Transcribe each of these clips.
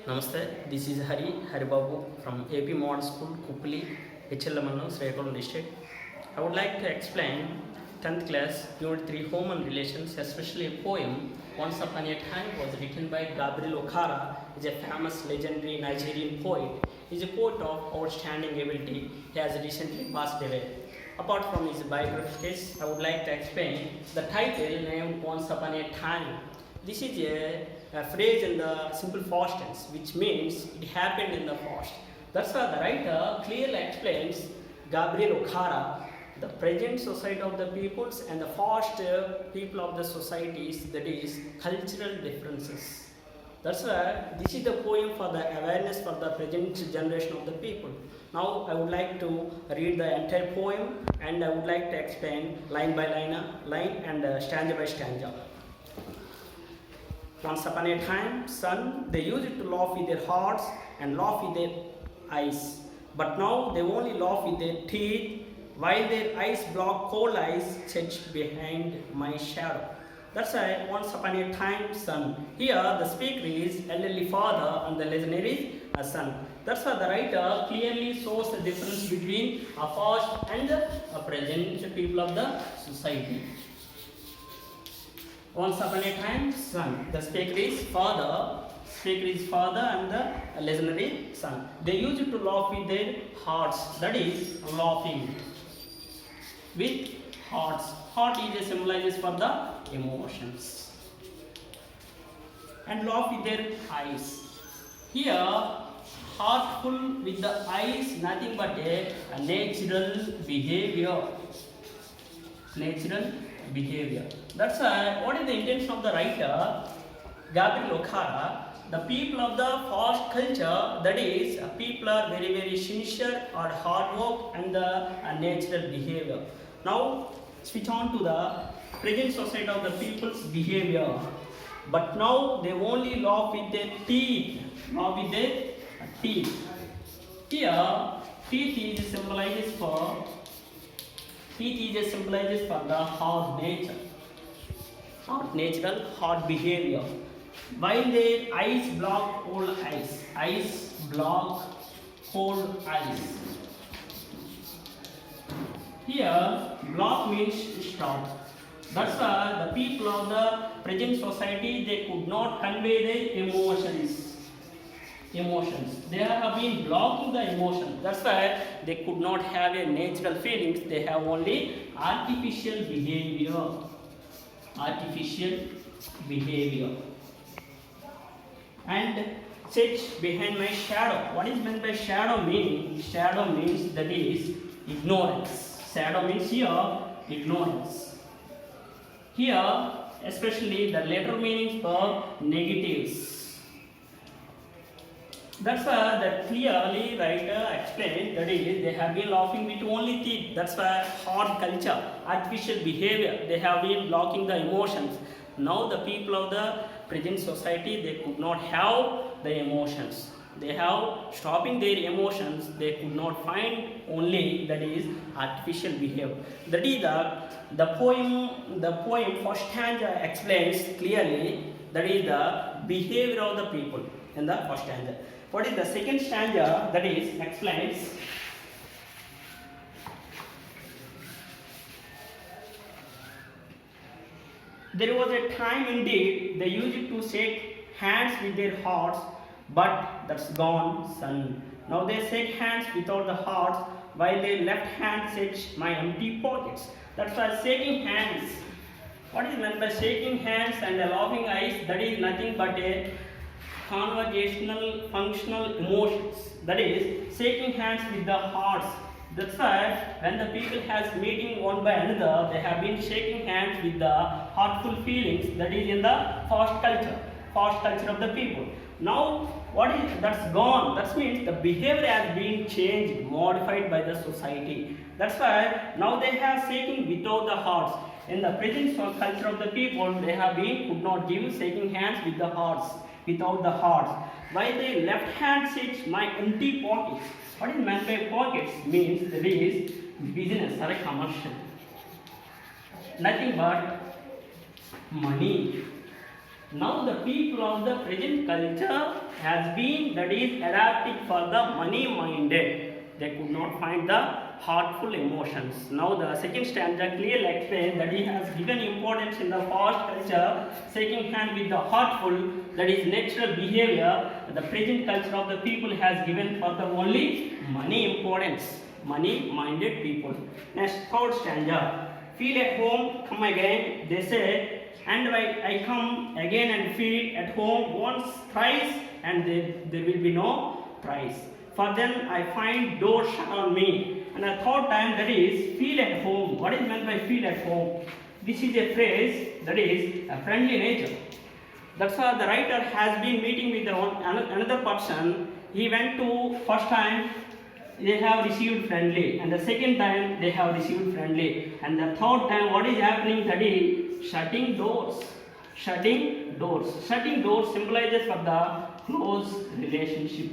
Namaste, this is Hari Babu from AP Model School, Kupli, HLMNU, Srikakulam district. I would like to explain 10th class, Unit 3, Home and Relations, especially a poem, Once Upon a Time, was written by Gabriel Okara. He is a famous, legendary Nigerian poet. He is a poet of outstanding ability. He has recently passed away. Apart from his biographies, I would like to explain the title named Once Upon a Time. This is a phrase in the simple past tense, which means it happened in the past. That's why the writer clearly explains Gabriel Okara, the present society of the peoples and the past people of the societies, that is, cultural differences. That's why this is the poem for the awareness for the present generation of the people. Now I would like to read the entire poem and I would like to explain line by line and stanza by stanza. Once upon a time, son, they used to laugh with their hearts and laugh with their eyes. But now they only laugh with their teeth, while their eyes block cold eyes set behind my shadow. That's why once upon a time, son. Here the speaker is elderly father and the listener is a son. That's why the writer clearly shows the difference between a past and a present people of the society. Once upon a time, son. The speaker is father. Speaker is father and the listener is son. They used to laugh with their hearts. That is laughing with hearts. Heart is a symbolizes for the emotions. And laugh with their eyes. Here, heartful with the eyes, nothing but a natural behavior. Natural behavior. That's why what is the intention of the writer Gabriel Okara? The people of the past culture, that is, people are very sincere or hard work and the natural behavior. Now switch on to the present society of the people's behavior. But now they only laugh with their teeth. Laugh with their teeth. Here, teeth is symbolizes for the hard nature, hard natural, hard behavior. While their eyes block cold eyes block cold eyes. Here, block means stop. That's why the people of the present society, they could not convey their emotions. They have been blocking the emotions. That's why they could not have a natural feelings. They have only artificial behavior. And sit behind my shadow. What is meant by shadow meaning? Shadow means that is ignorance. Shadow means here ignorance. Here, especially the later meanings for negatives. That's why that clearly writer explained, that is, they have been laughing with only teeth. That's why hard culture, artificial behavior, they have been blocking the emotions. Now the people of the present society, they could not have the emotions. They have stopping their emotions. They could not find only, that is, artificial behavior. That is the poem first stanza explains clearly, that is the behavior of the people in the first stanza. What is the second stanza? That is explains there was a time indeed they used to shake hands with their hearts, but that's gone, son. Now they shake hands without the hearts, while their left hand shakes my empty pockets. That's why shaking hands. What is meant by shaking hands and a laughing eyes? That is nothing but a conversational functional emotions. That is shaking hands with the hearts. That's why when the people has meeting one by another, they have been shaking hands with the heartful feelings. That is in the past culture of the people. Now what is that's gone? That means the behavior has been changed, modified by the society. That's why now they have shaking without the hearts. In the present culture of the people, they have been could not give shaking hands with the hearts, without the hearts. While the left hand sits my empty pockets. What is meant by pockets? Means there is business or a commercial. Nothing but money. Now the people of the present culture has been, that is, adapting for the money minded. They could not find the heartful emotions. Now the second stanza clearly explains that he has given importance in the past culture, shaking hand with the heartful, that is natural behavior. The present culture of the people has given for the only money importance, money minded people. Next, third stanza. Feel at home, come again. They say, and I come again and feel at home once, thrice, and there will be no price. For then I find doors shut on me. And a third time, that is, feel at home. What is meant by feel at home? This is a phrase that is a friendly nature. That's why the writer has been meeting with another person. He went to first time, they have received friendly, and the second time they have received friendly, and the third time what is happening, that is shutting doors. Shutting doors symbolizes for the close relationship.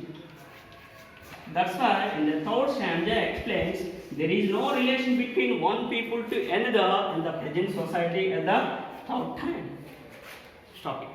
That's why in the third stanza explains there is no relation between one people to another in the present society at the third time. Stop it.